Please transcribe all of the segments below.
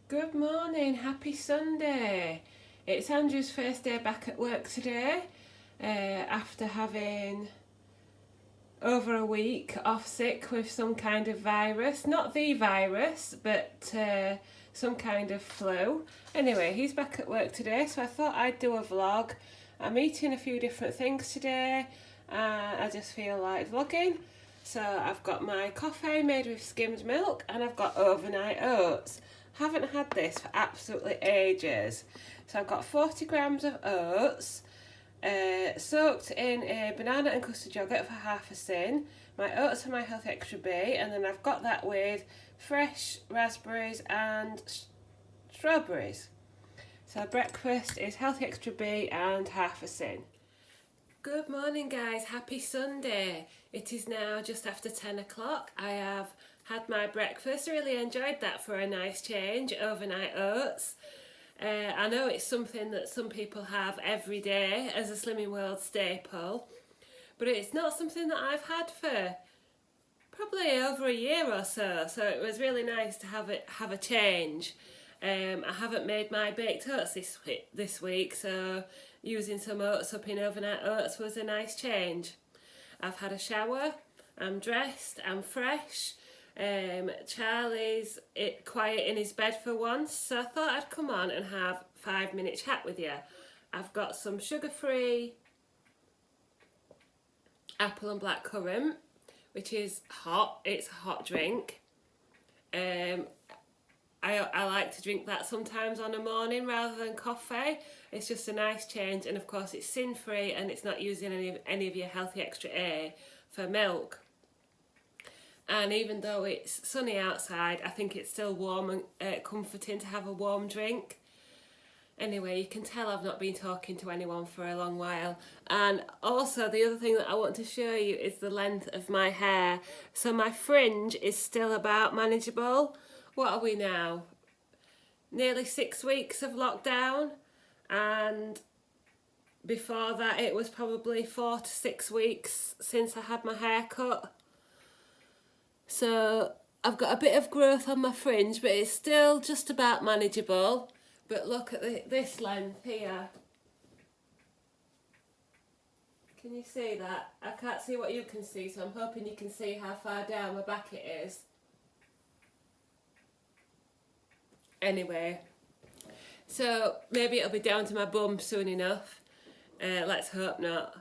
Good morning, happy Sunday. It's Andrew's first day back at work today after having over a week off sick with some kind of virus. Not the virus, but some kind of flu. Anyway, he's back at work today, so I thought I'd do a vlog. I'm eating a few different things today. I just feel like vlogging. So I've got my coffee made with skimmed milk and I've got overnight oats. Haven't had this for absolutely ages. So I've got 40 grams of oats, soaked in a banana and custard yogurt for half a sin. My oats are my Healthy Extra B, and then I've got that with fresh raspberries and strawberries. So breakfast is Healthy Extra B and half a sin. Good morning guys, happy Sunday. It is now just after 10 o'clock. I have had my breakfast, really enjoyed that for a nice change, overnight oats. I know it's something that some people have every day as a Slimming World staple, but it's not something that I've had for probably over a year or so, so it was really nice to have a change. I haven't made my baked oats this week, so using some oats up in overnight oats was a nice change. I've had a shower, I'm dressed, I'm fresh. Charlie's quiet in his bed for once, so I thought I'd come on and have 5-minute chat with you. I've got some sugar-free apple and blackcurrant, which is hot. It's a hot drink. I like to drink that sometimes on a morning rather than coffee. It's just a nice change, and of course it's sin-free and it's not using any of your Healthy Extra A for milk. And even though it's sunny outside, I think it's still warm and comforting to have a warm drink. Anyway, you can tell I've not been talking to anyone for a long while. And also the other thing that I want to show you is the length of my hair. So my fringe is still about manageable. What are we now? Nearly 6 weeks of lockdown. And before that it was probably 4 to 6 weeks since I had my hair cut. So I've got a bit of growth on my fringe, but it's still just about manageable. But look at this length here. Can you see that? I can't see what you can see, so I'm hoping you can see how far down my back it is. Anyway, so maybe it'll be down to my bum soon enough. Let's hope not.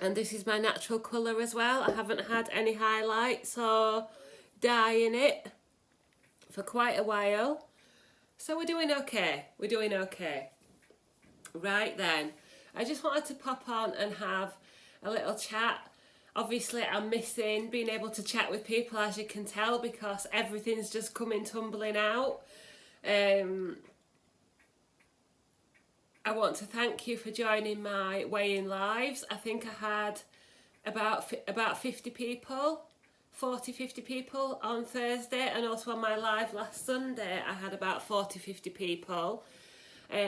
And this is my natural colour as well. I haven't had any highlights or dye in it for quite a while. So we're doing okay. We're doing okay. Right then, I just wanted to pop on and have a little chat. Obviously I'm missing being able to chat with people, as you can tell, because everything's just coming tumbling out. I want to thank you for joining my Weighing Lives. I think I had about 50 people, 40-50 people on Thursday, and also on my live last Sunday I had about 40-50 people.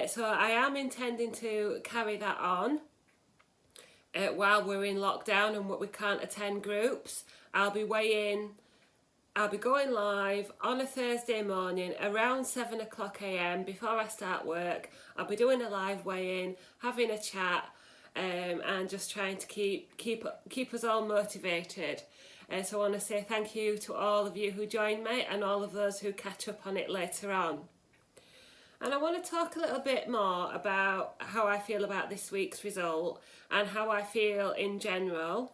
So I am intending to carry that on while we're in lockdown and we can't attend groups. I'll be going live on a Thursday morning around 7 o'clock AM before I start work. I'll be doing a live weigh-in, having a chat, and just trying to keep us all motivated. So I want to say thank you to all of you who joined me and all of those who catch up on it later on. And I want to talk a little bit more about how I feel about this week's result and how I feel in general.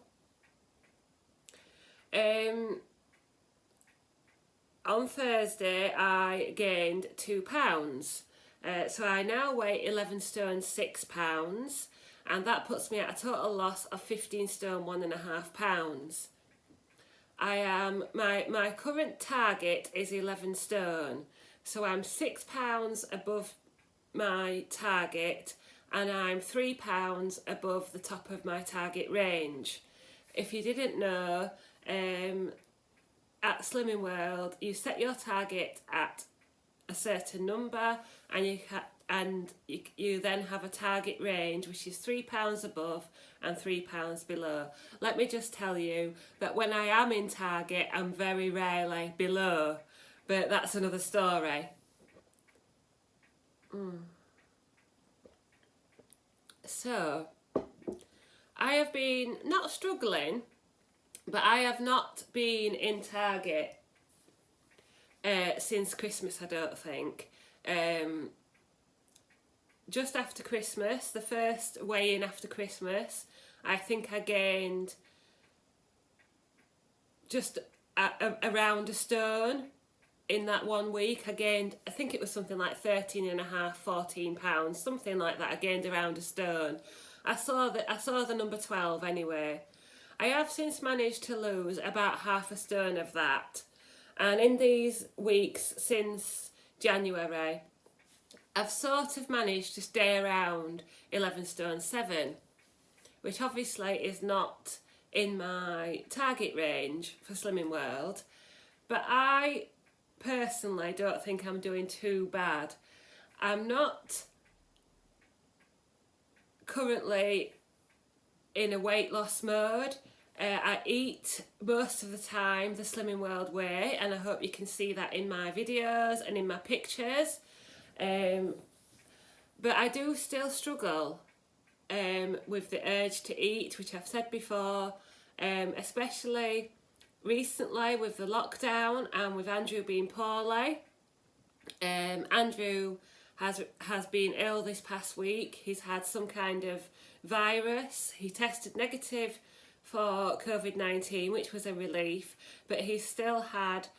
On Thursday I gained 2 pounds, so I now weigh 11 stone 6 pounds, and that puts me at a total loss of 15 stone 1.5 pounds. My current target is 11 stone, so I'm 6 pounds above my target, and I'm 3 pounds above the top of my target range. If you didn't know, at Slimming World, you set your target at a certain number, and you then have a target range which is 3 pounds above and 3 pounds below. Let me just tell you that when I am in target, I'm very rarely below. but that's another story. So, I have been not struggling, but I have not been in Target since Christmas, I don't think. Just after Christmas, the first weigh-in after Christmas, I think I gained just around a stone in that 1 week. I gained, I think it was something like 13 and a half, 14 pounds, something like that. I gained around a stone. I saw the number 12 anyway. I have since managed to lose about half a stone of that. And in these weeks since January, I've sort of managed to stay around 11 stone 7, which obviously is not in my target range for Slimming World, but I personally don't think I'm doing too bad. I'm not currently in a weight loss mode. I eat most of the time the Slimming World way, and I hope you can see that in my videos and in my pictures. But I do still struggle with the urge to eat, which I've said before, especially recently with the lockdown and with Andrew being poorly. Andrew has been ill this past week. He's had some kind of virus. He tested negative for COVID-19, which was a relief, but he's still had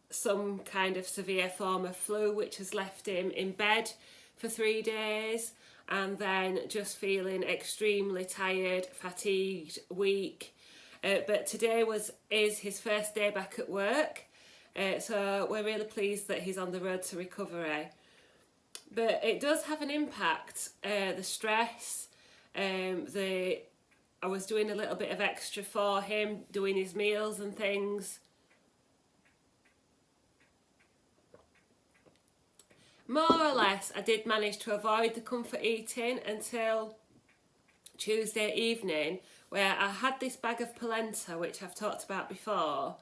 some kind of severe form of flu, which has left him in bed for 3 days, and then just feeling extremely tired, fatigued, weak. But today is his first day back at work, so we're really pleased that he's on the road to recovery. But it does have an impact, the stress, I was doing a little bit of extra for him, doing his meals and things. More or less, I did manage to avoid the comfort eating until Tuesday evening, where I had this bag of polenta, which I've talked about before,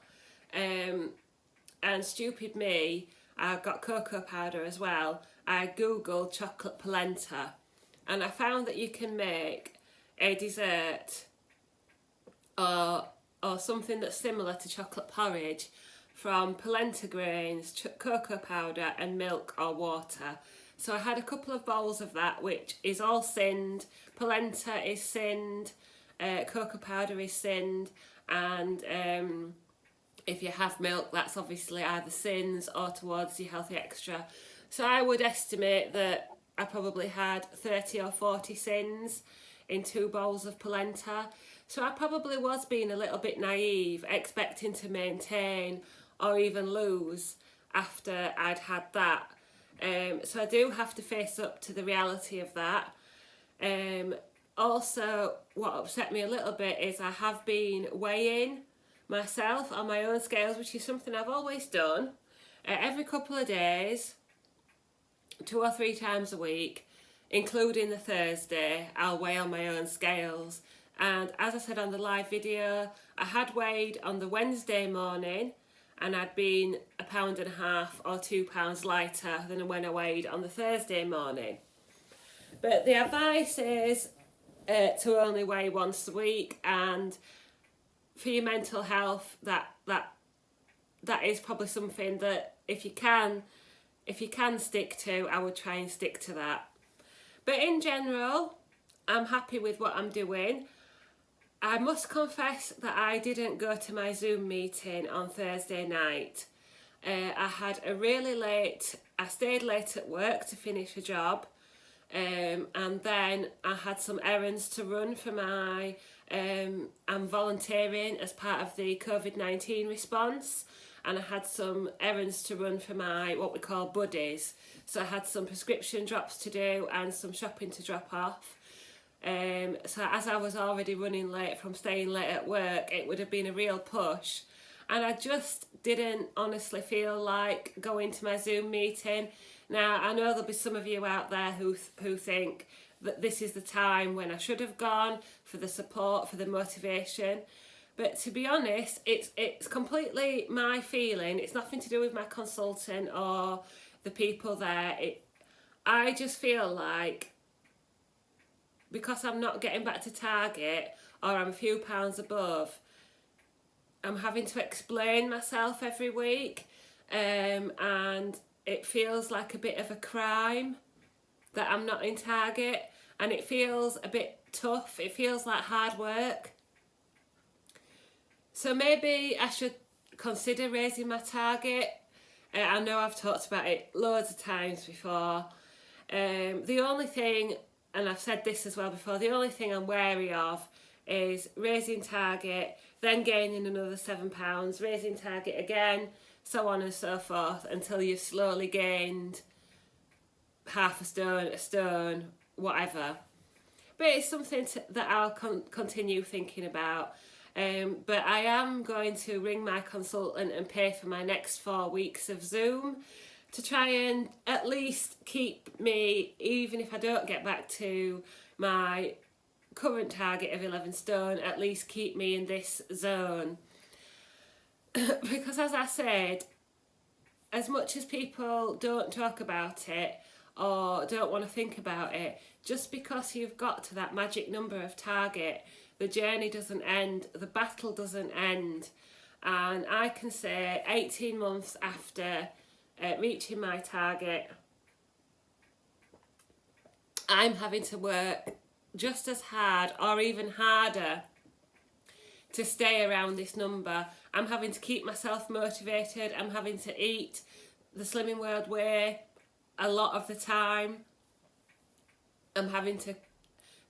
and stupid me, I got cocoa powder as well. I googled chocolate polenta, and I found that you can make a dessert or something that's similar to chocolate porridge from polenta grains, cocoa powder and milk or water. So I had a couple of bowls of that, which is all sinned. Polenta is sinned, cocoa powder is sinned, and if you have milk, that's obviously either sins or towards your healthy extra. So I would estimate that I probably had 30 or 40 sins in 2 bowls of polenta. So I probably was being a little bit naive, expecting to maintain or even lose after I'd had that. So I do have to face up to the reality of that. Also, what upset me a little bit is I have been weighing myself on my own scales, which is something I've always done, every couple of days, 2 or 3 times a week, including the Thursday. I'll weigh on my own scales. And as I said on the live video, I had weighed on the Wednesday morning, and I'd been 1.5 pounds or 2 pounds lighter than when I weighed on the Thursday morning. But the advice is to only weigh once a week, and for your mental health, that is probably something that if you can stick to, I would try and stick to that. But in general, I'm happy with what I'm doing. I must confess that I didn't go to my Zoom meeting on Thursday night. I stayed late at work to finish a job, and then I had some errands to run for my, I'm volunteering as part of the COVID-19 response, and I had some errands to run for my, what we call buddies. So I had some prescription drops to do and some shopping to drop off. So as I was already running late from staying late at work, it would have been a real push. And I just didn't honestly feel like going to my Zoom meeting. Now, I know there'll be some of you out there who think that this is the time when I should have gone, for the support, for the motivation. But to be honest, it's completely my feeling. It's nothing to do with my consultant or the people there. I just feel like because I'm not getting back to target or I'm a few pounds above, I'm having to explain myself every week, and it feels like a bit of a crime that I'm not in target, and it feels a bit tough. It feels like hard work. So maybe I should consider raising my target. I know I've talked about it loads of times before. The only thing, and I've said this as well before, the only thing I'm wary of is raising target, then gaining another £7, raising target again, so on and so forth, until you've slowly gained half a stone, whatever. But it's something that I'll continue thinking about. But I am going to ring my consultant and pay for my next 4 weeks of Zoom to try and at least keep me, even if I don't get back to my current target of 11 stone, at least keep me in this zone. Because as I said, as much as people don't talk about it or don't want to think about it, just because you've got to that magic number of target, the journey doesn't end, the battle doesn't end. And I can say 18 months after reaching my target, I'm having to work just as hard or even harder to stay around this number. I'm having to keep myself motivated. I'm having to eat the Slimming World way a lot of the time. I'm having to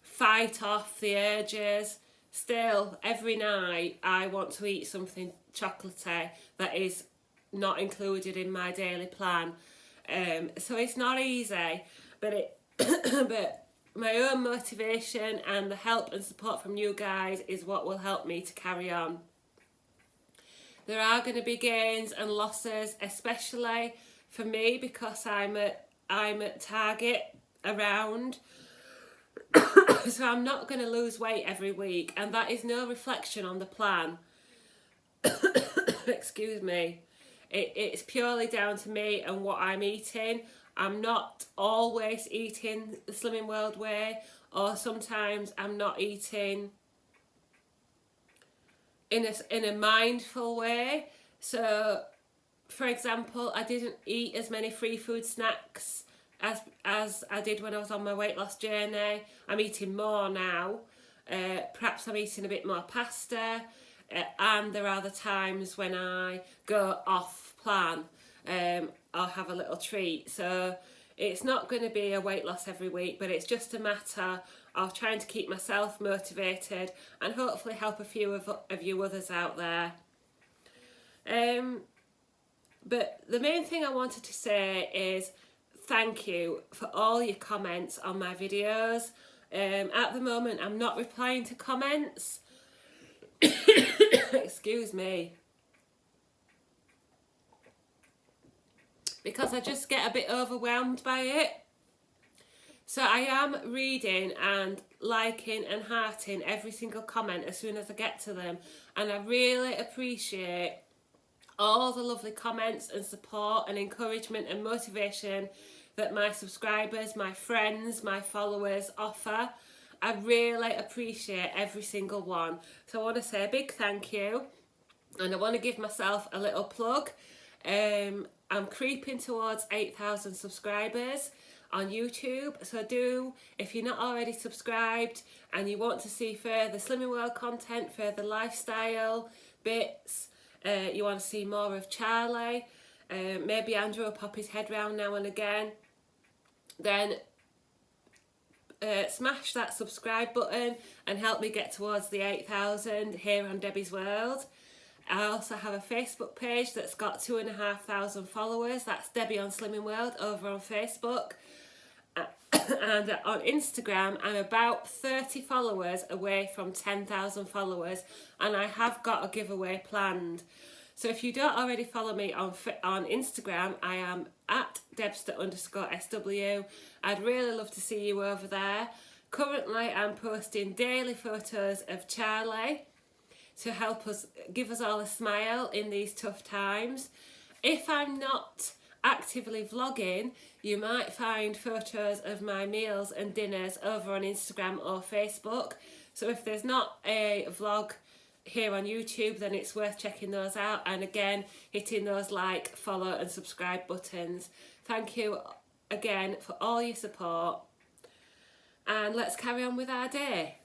fight off the urges. Still, every night I want to eat something chocolatey that is not included in my daily plan. So it's not easy, but but my own motivation and the help and support from you guys is what will help me to carry on. There are going to be gains and losses, especially for me because I'm at target around. So I'm not going to lose weight every week, and that is no reflection on the plan. Excuse me. It's purely down to me and what I'm eating. I'm not always eating the Slimming World way, or sometimes I'm not eating in a mindful way. So, for example, I didn't eat as many free food snacks as I did when I was on my weight loss journey. I'm eating more now. Perhaps I'm eating a bit more pasta, and there are the times when I go off plan. I'll have a little treat. So it's not going to be a weight loss every week, but it's just a matter of trying to keep myself motivated and hopefully help a few of you others out there. But the main thing I wanted to say is thank you for all your comments on my videos. At the moment, I'm not replying to comments. Excuse me. Because I just get a bit overwhelmed by it. So I am reading and liking and hearting every single comment as soon as I get to them. And I really appreciate all the lovely comments and support and encouragement and motivation that my subscribers, my friends, my followers offer. I really appreciate every single one. So I want to say a big thank you, and I want to give myself a little plug. I'm creeping towards 8,000 subscribers on YouTube, so if you're not already subscribed and you want to see further Slimming World content, further lifestyle bits, you want to see more of Charlie, maybe Andrew will pop his head round now and again, then smash that subscribe button and help me get towards the 8,000 here on Debbie's World. I also have a Facebook page that's got 2,500 followers. That's Debbie on Slimming World over on Facebook. And on Instagram, I'm about 30 followers away from 10,000 followers, and I have got a giveaway planned. So if you don't already follow me on Instagram, I am at Debster_SW. I'd really love to see you over there. Currently, I'm posting daily photos of Charlie. to help us, give us all a smile in these tough times. If I'm not actively vlogging, you might find photos of my meals and dinners over on Instagram or Facebook. So if there's not a vlog here on YouTube, then it's worth checking those out, and again hitting those like, follow and subscribe buttons. Thank you again for all your support, and let's carry on with our day.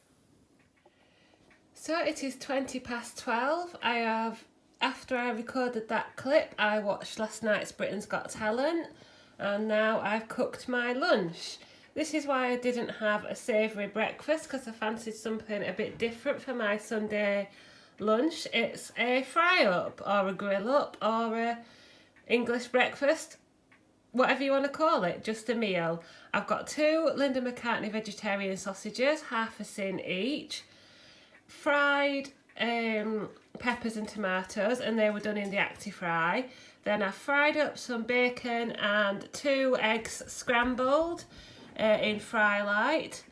So it is 12:20. After I recorded that clip, I watched last night's Britain's Got Talent, and now I've cooked my lunch. This is why I didn't have a savoury breakfast, because I fancied something a bit different for my Sunday lunch. It's a fry up or a grill up or a English breakfast, whatever you want to call it, just a meal. I've got 2 Linda McCartney vegetarian sausages, half a sin each, fried peppers and tomatoes, and they were done in the Actifry. Then I fried up some bacon and 2 eggs scrambled in Fry Light.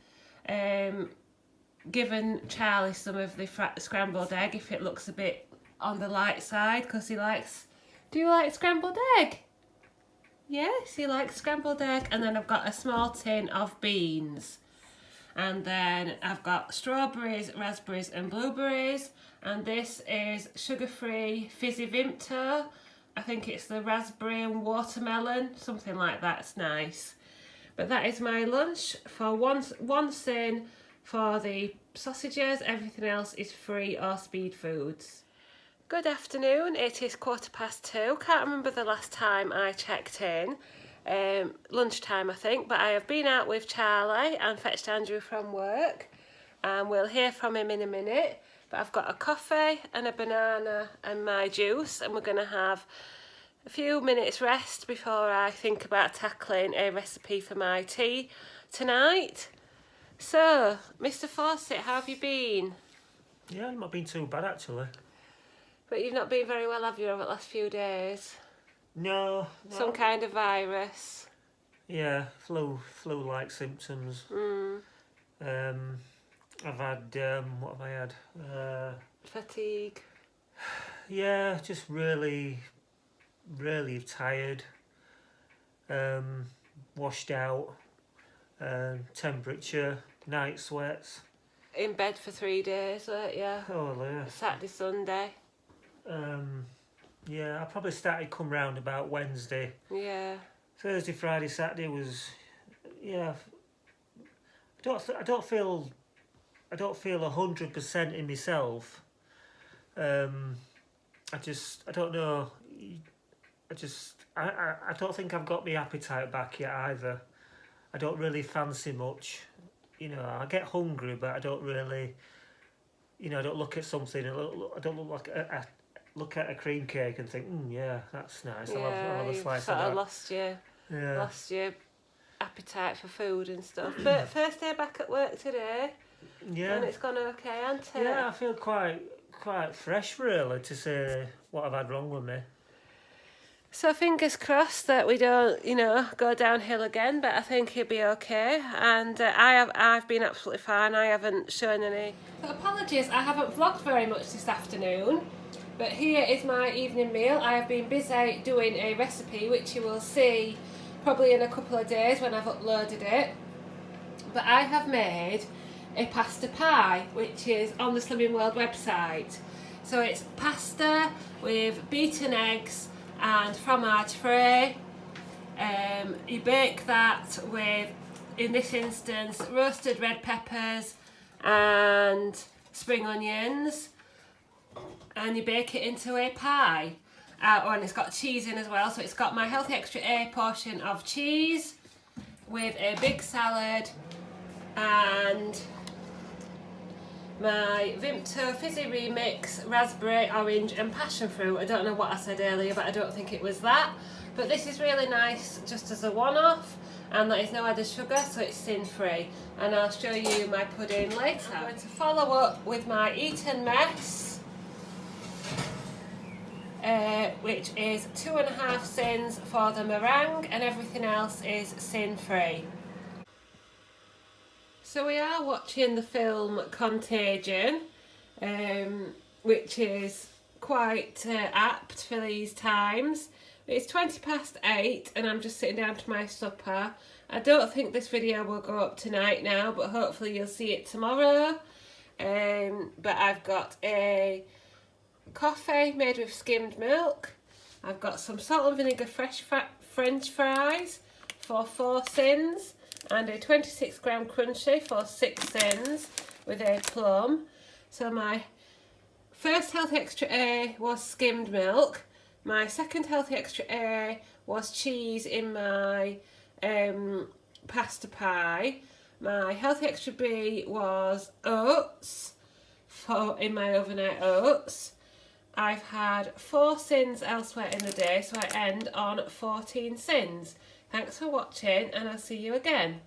Given Charlie some of the scrambled egg if it looks a bit on the light side, because he likes... Do you like scrambled egg? Yes, he likes scrambled egg. And then I've got a small tin of beans. And then I've got strawberries, raspberries and blueberries. And this is sugar-free fizzy Vimto. I think it's the raspberry and watermelon, something like that. It's nice. But that is my lunch for one sin. For the sausages, everything else is free or speed foods. Good afternoon, it is 2:15. Can't remember the last time I checked in. Lunchtime I think, but I have been out with Charlie and fetched Andrew from work, and we'll hear from him in a minute. But I've got a coffee and a banana and my juice, and we're going to have a few minutes rest before I think about tackling a recipe for my tea tonight. So, Mr. Fawcett, how have you been? Yeah, I've not been too bad actually. But you've not been very well, have you, over the last few days? No. Some kind of virus? Yeah, flu-like symptoms. I've had, what have I had? Fatigue? Yeah, just really tired. Washed out. Temperature, night sweats. In bed for 3 days, weren't you? Oh yeah. Saturday, Sunday. Yeah, I probably started come round about Wednesday. Yeah. Thursday, Friday, Saturday was, yeah. I don't feel 100% in myself. I don't know. I don't think I've got my appetite back yet either. I don't really fancy much, you know. I get hungry, but I don't really, you know. I don't look at something. I don't look at a cream cake and think, yeah, that's nice. Yeah, I'll have a slice sort of that. Lost your appetite for food and stuff. But first day back at work today. Yeah. And it's gone okay, hasn't it? Yeah, I feel quite fresh really, to say what I've had wrong with me. So fingers crossed that we don't, go downhill again, but I think he'll be okay. And I've been absolutely fine. I haven't shown any... So apologies, I haven't vlogged very much this afternoon, but here is my evening meal. I have been busy doing a recipe, which you will see probably in a couple of days when I've uploaded it. But I have made a pasta pie, which is on the Slimming World website. So it's pasta with beaten eggs and fromage frais. You bake that with, in this instance, roasted red peppers and spring onions, and you bake it into a pie. And it's got cheese in as well, so it's got my Healthy Extra A portion of cheese with a big salad and my Vimto Fizzy Remix raspberry, orange and passion fruit. I don't know what I said earlier, but I don't think it was that. But this is really nice just as a one-off, and there is no added sugar, so it's sin-free. And I'll show you my pudding later. I'm going to follow up with my Eton mess, which is 2.5 sins for the meringue, and everything else is sin-free. So we are watching the film Contagion, which is quite apt for these times. It's 8:20 and I'm just sitting down to my supper. I don't think this video will go up tonight now, but hopefully you'll see it tomorrow. But I've got a coffee made with skimmed milk. I've got some salt and vinegar French fries for 4 cents and a 26-gram crunchy for 6 cents with a plum. So my first Healthy Extra A was skimmed milk. My second Healthy Extra A was cheese in my pasta pie. My Healthy Extra B was oats in my overnight oats. I've had 4 sins elsewhere in the day, so I end on 14 sins. Thanks for watching, and I'll see you again.